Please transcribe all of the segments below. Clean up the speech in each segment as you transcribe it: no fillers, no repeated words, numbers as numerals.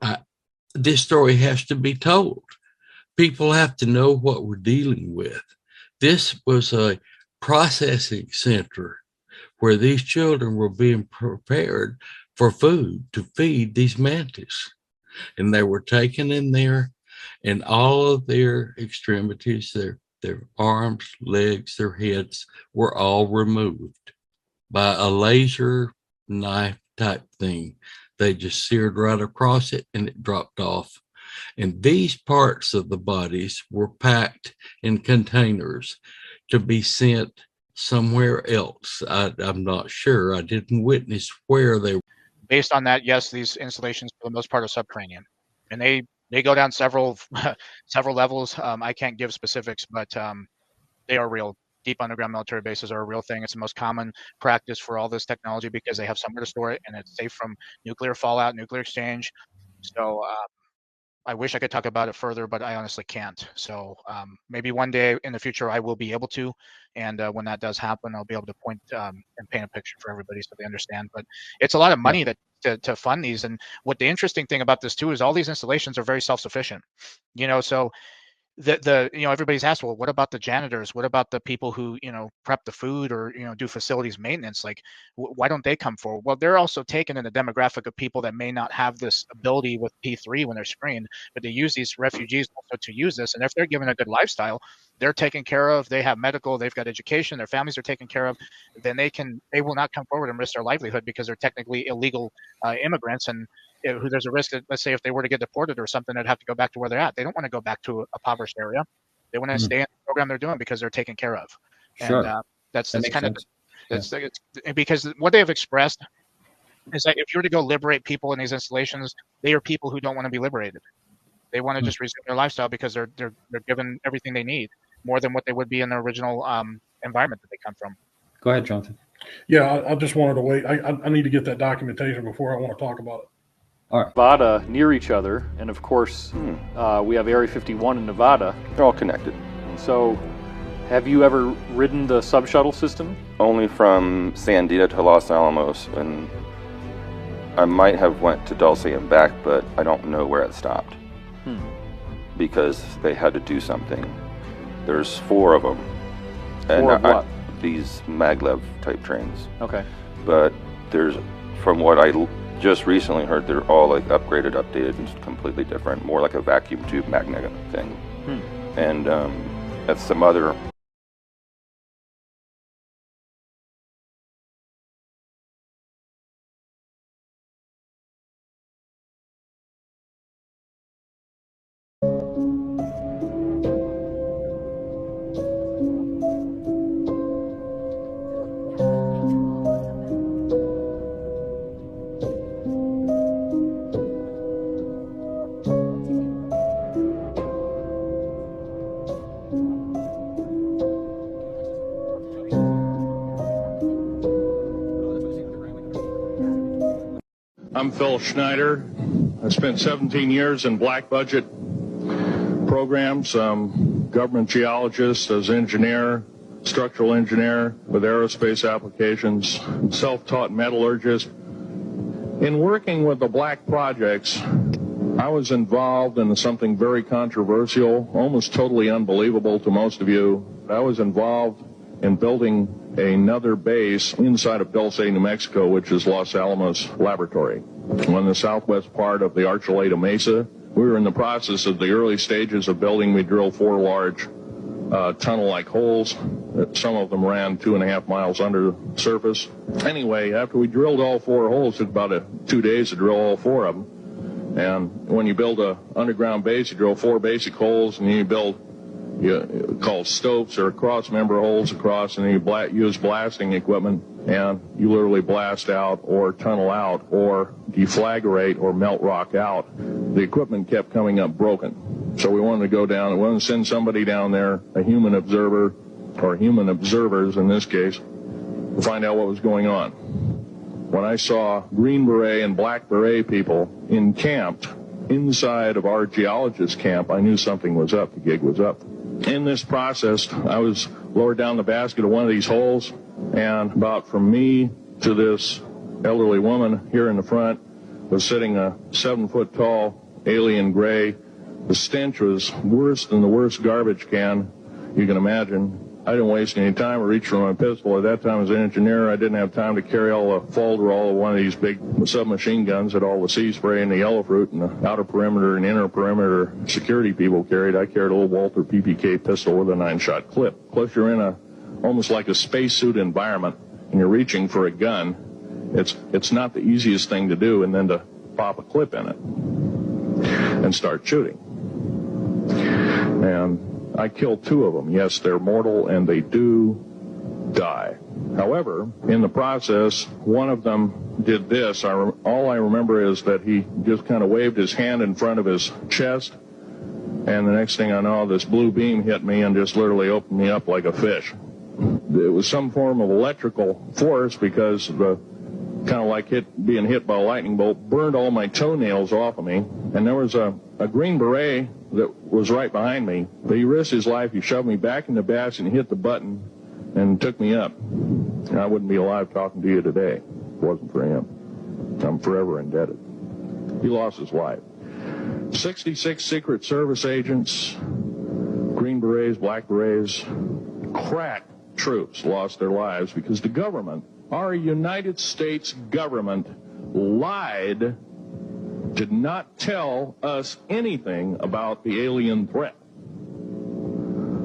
I, this story has to be told. People have to know what we're dealing with. This was a processing center where these children were being prepared for food to feed these mantis. And they were taken in there, and all of their extremities, their arms, legs, their heads were all removed by a laser knife type thing. They just seared right across it and it dropped off. And these parts of the bodies were packed in containers to be sent somewhere else. I'm not sure. I didn't witness where they were. Based on that, yes, these installations for the most part are subterranean, and they go down several several levels. I can't give specifics, but they are real. Deep underground military bases are a real thing. It's the most common practice for all this technology because they have somewhere to store it, and it's safe from nuclear fallout, nuclear exchange. So I wish I could talk about it further, but I honestly can't. So maybe one day in the future I will be able to, and when that does happen, I'll be able to point and paint a picture for everybody so they understand. But it's a lot of money to fund these, and what the interesting thing about this too is all these installations are very self-sufficient. So the everybody's asked, well, what about the janitors? What about the people who prep the food or do facilities maintenance? Like, why don't they come forward? Well, they're also taken in the demographic of people that may not have this ability with P3 when they're screened, but they use these refugees also to use this. And if they're given a good lifestyle, they're taken care of, they have medical, they've got education, their families are taken care of, then they will not come forward and risk their livelihood because they're technically illegal immigrants. And there's a risk that, let's say, if they were to get deported or something, they'd have to go back to where they're at. They don't want to go back to a impoverished area. They want to stay in the program they're doing because they're taken care of. Sure. And that's kind of it's because what they have expressed is that if you were to go liberate people in these installations, they are people who don't want to be liberated. They want to just resume their lifestyle because they're given everything they need, more than what they would be in their original environment that they come from. Go ahead, Jonathan. Yeah, I just wanted to wait. I need to get that documentation before I want to talk about it. All right. Nevada near each other, and of course, we have Area 51 in Nevada. They're all connected. So, have you ever ridden the sub-shuttle system? Only from Sandita to Los Alamos, and I might have went to Dulce and back, but I don't know where it stopped. Because they had to do something. There's 4 of them. And Four of what? These maglev type trains. Okay. But there's, from what I just recently heard, they're all like upgraded, updated, and completely different. More like a vacuum tube magnet thing. And that's some other. I'm Phil Schneider. I spent 17 years in black budget programs, government geologist, as engineer, structural engineer with aerospace applications, self-taught metallurgist. In working with the black projects, I was involved in something very controversial, almost totally unbelievable to most of you. I was involved in building another base inside of Dulce, New Mexico, which is Los Alamos Laboratory. On the southwest part of the Archuleta Mesa, we were in the process of the early stages of building. We drilled 4 large tunnel-like holes. Some of them ran 2.5 miles under the surface. Anyway, after we drilled all 4 holes, it took about 2 days to drill all 4 of them. And when you build an underground base, you drill 4 basic holes, and then you build called stopes or cross-member holes across, and then you use blasting equipment, and you literally blast out or tunnel out or deflagrate or melt rock out. The equipment kept coming up broken. So we wanted to go down and we wanted to send somebody down there, a human observer, or human observers in this case, to find out what was going on. When I saw Green Beret and Black Beret people encamped inside of our geologist camp, I knew something was up. The gig was up. In this process, I was lowered down the basket of one of these holes, and about from me to this elderly woman here in the front was sitting a 7-foot tall alien gray. The stench was worse than the worst garbage can you can imagine. I didn't waste any time. I reached for my pistol. At that time, as an engineer, I didn't have time to carry all the folderol of one of these big submachine guns that all the sea spray and the yellow fruit and the outer perimeter and inner perimeter security people carried. I carried a little Walther PPK pistol with a 9-shot clip. Plus, you're in almost like a spacesuit environment, and you're reaching for a gun. It's not the easiest thing to do, and then to pop a clip in it and start shooting. And I killed 2 of them. Yes, they're mortal, and they do die. However, in the process, one of them did this. All I remember is that he just kind of waved his hand in front of his chest, and the next thing I know, this blue beam hit me and just literally opened me up like a fish. It was some form of electrical force, because the kind of like being hit by a lightning bolt burned all my toenails off of me. And there was a Green Beret that was right behind me, but he risked his life. He shoved me back in the bass and hit the button and took me up. And I wouldn't be alive talking to you today if it wasn't for him. I'm forever indebted. He lost his life. 66 Secret Service agents, Green Berets, Black Berets, crack troops lost their lives because the government, our United States government, lied, did not tell us anything about the alien threat.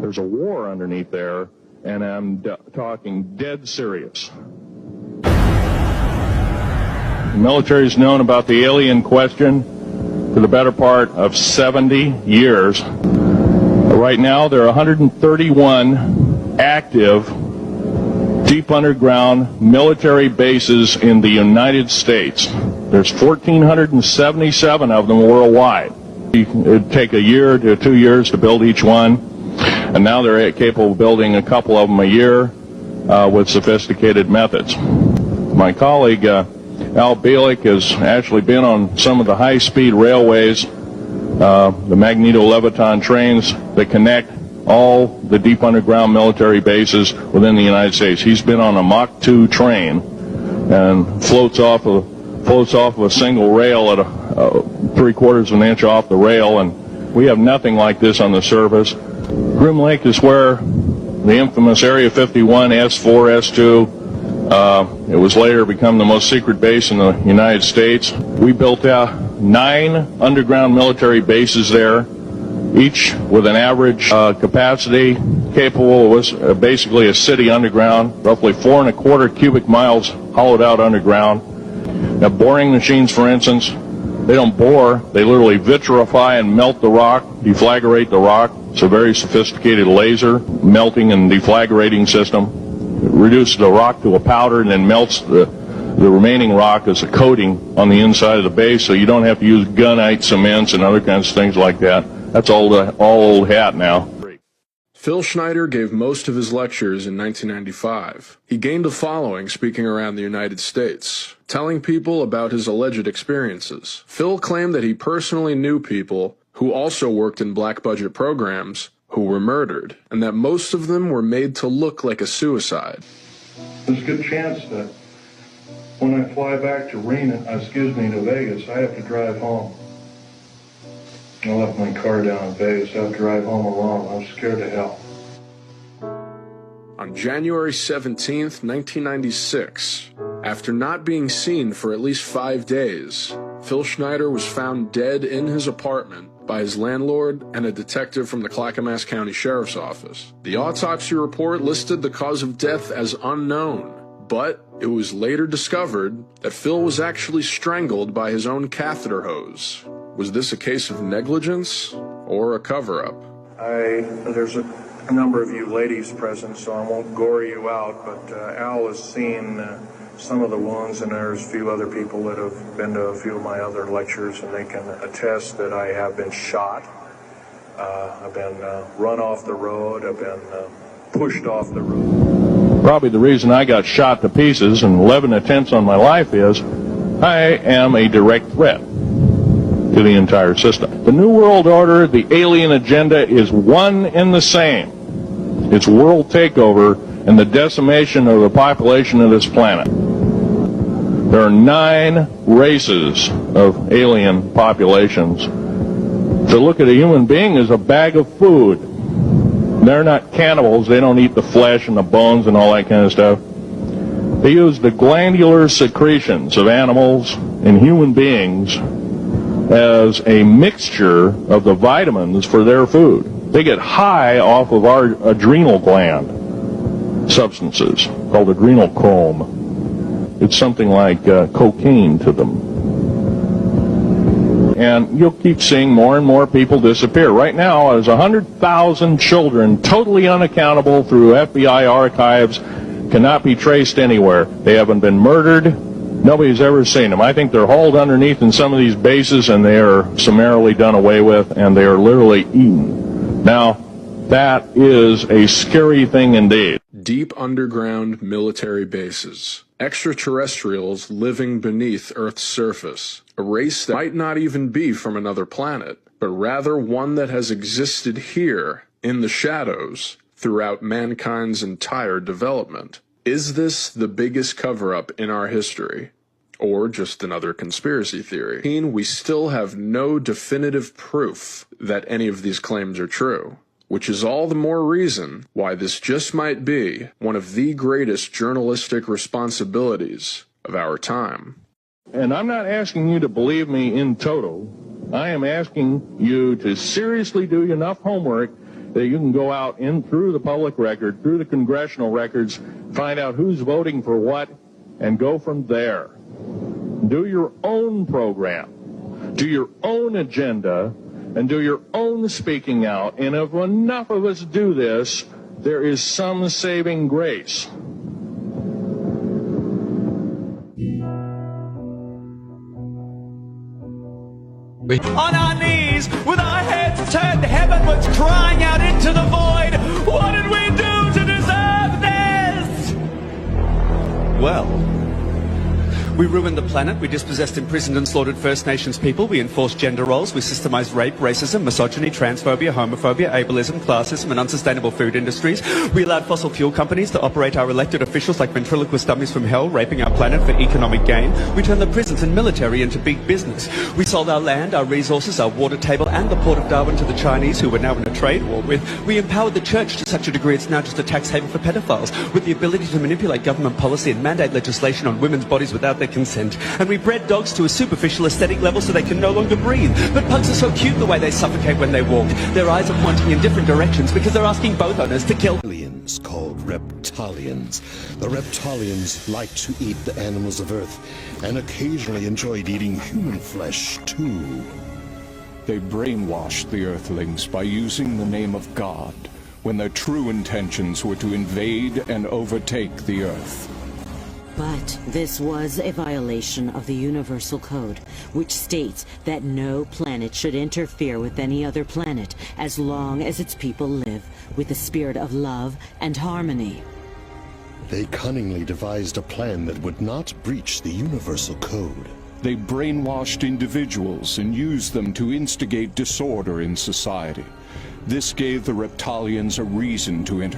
There's a war underneath there, and I'm talking dead serious. The military's known about the alien question for the better part of 70 years. Right now, there are 131 active deep underground military bases in the United States. There's 1,477 of them worldwide. It would take a year to 2 years to build each one, and now they're capable of building a couple of them a year with sophisticated methods. My colleague Al Bielek has actually been on some of the high-speed railways, the magneto-leviton trains that connect all the deep underground military bases within the United States. He's been on a Mach 2 train and floats off of a single rail at 3/4 of an inch off the rail, and we have nothing like this on the surface. Groom Lake is where the infamous Area 51, S4, S2, it was later become the most secret base in the United States. We built 9 underground military bases there, each with an average capacity capable of basically a city underground, roughly 4¼ cubic miles hollowed out underground. Now, boring machines, for instance, they don't bore, they literally vitrify and melt the rock, deflagrate the rock. It's a very sophisticated laser melting and deflagrating system. It reduces the rock to a powder and then melts the remaining rock as a coating on the inside of the base, so you don't have to use gunite cements and other kinds of things like that. That's all old hat now. Phil Schneider gave most of his lectures in 1995. He gained a following speaking around the United States, telling people about his alleged experiences. Phil claimed that he personally knew people who also worked in black budget programs who were murdered, and that most of them were made to look like a suicide. There's a good chance that when I fly back to Vegas, I have to drive home. I left my car down in Vegas. I have to drive home alone. I'm scared to hell. On January 17th, 1996, after not being seen for at least 5 days, Phil Schneider was found dead in his apartment by his landlord and a detective from the Clackamas County Sheriff's Office. The autopsy report listed the cause of death as unknown, but it was later discovered that Phil was actually strangled by his own catheter hose. Was this a case of negligence or a cover-up? There's a number of you ladies present, so I won't gore you out, but Al has seen some of the wounds, and there's a few other people that have been to a few of my other lectures, and they can attest that I have been shot. I've been run off the road. I've been pushed off the road. Probably the reason I got shot to pieces and 11 attempts on my life is I am a direct threat to the entire system. The New World Order, the alien agenda is one and the same. It's world takeover and the decimation of the population of this planet. There are 9 races of alien populations. To look at a human being as a bag of food. They're not cannibals. They don't eat the flesh and the bones and all that kind of stuff. They use the glandular secretions of animals and human beings as a mixture of the vitamins for their food. They get high off of our adrenal gland substances called adrenochrome. It's something like cocaine to them. And you'll keep seeing more and more people disappear. Right now, there's 100,000 children totally unaccountable through FBI archives, cannot be traced anywhere. They haven't been murdered. Nobody's ever seen them. I think they're hauled underneath in some of these bases, and they are summarily done away with, and they are literally eaten. Now, that is a scary thing indeed. Deep underground military bases. Extraterrestrials living beneath Earth's surface. A race that might not even be from another planet, but rather one that has existed here, in the shadows, throughout mankind's entire development. Is this the biggest cover-up in our history? Or just another conspiracy theory? We still have no definitive proof that any of these claims are true, which is all the more reason why this just might be one of the greatest journalistic responsibilities of our time. And I'm not asking you to believe me in toto. I am asking you to seriously do enough homework that you can go out in through the public record, through the congressional records, find out who's voting for what, and go from there. Do your own program. Do your own agenda. And do your own speaking out. And if enough of us do this, there is some saving grace. On our knees, with our heads turned heavenwards, crying out into the void, what did we do to deserve this? Well, we ruined the planet, we dispossessed, imprisoned and slaughtered First Nations people, we enforced gender roles, we systemized rape, racism, misogyny, transphobia, homophobia, ableism, classism and unsustainable food industries. We allowed fossil fuel companies to operate our elected officials like ventriloquist dummies from hell, raping our planet for economic gain. We turned the prisons and military into big business. We sold our land, our resources, our water table and the port of Darwin to the Chinese, who we're now in a trade war with. We empowered the church to such a degree it's now just a tax haven for pedophiles, with the ability to manipulate government policy and mandate legislation on women's bodies without their consent. And we bred dogs to a superficial aesthetic level so they can no longer breathe. But pugs are so cute the way they suffocate when they walk. Their eyes are pointing in different directions because they're asking both owners to kill aliens called Reptilians. The Reptilians like to eat the animals of Earth and occasionally enjoyed eating human flesh too. They brainwashed the Earthlings by using the name of God when their true intentions were to invade and overtake the Earth. But this was a violation of the Universal Code, which states that no planet should interfere with any other planet as long as its people live with a spirit of love and harmony. They cunningly devised a plan that would not breach the Universal Code. They brainwashed individuals and used them to instigate disorder in society. This gave the Reptilians a reason to interfere.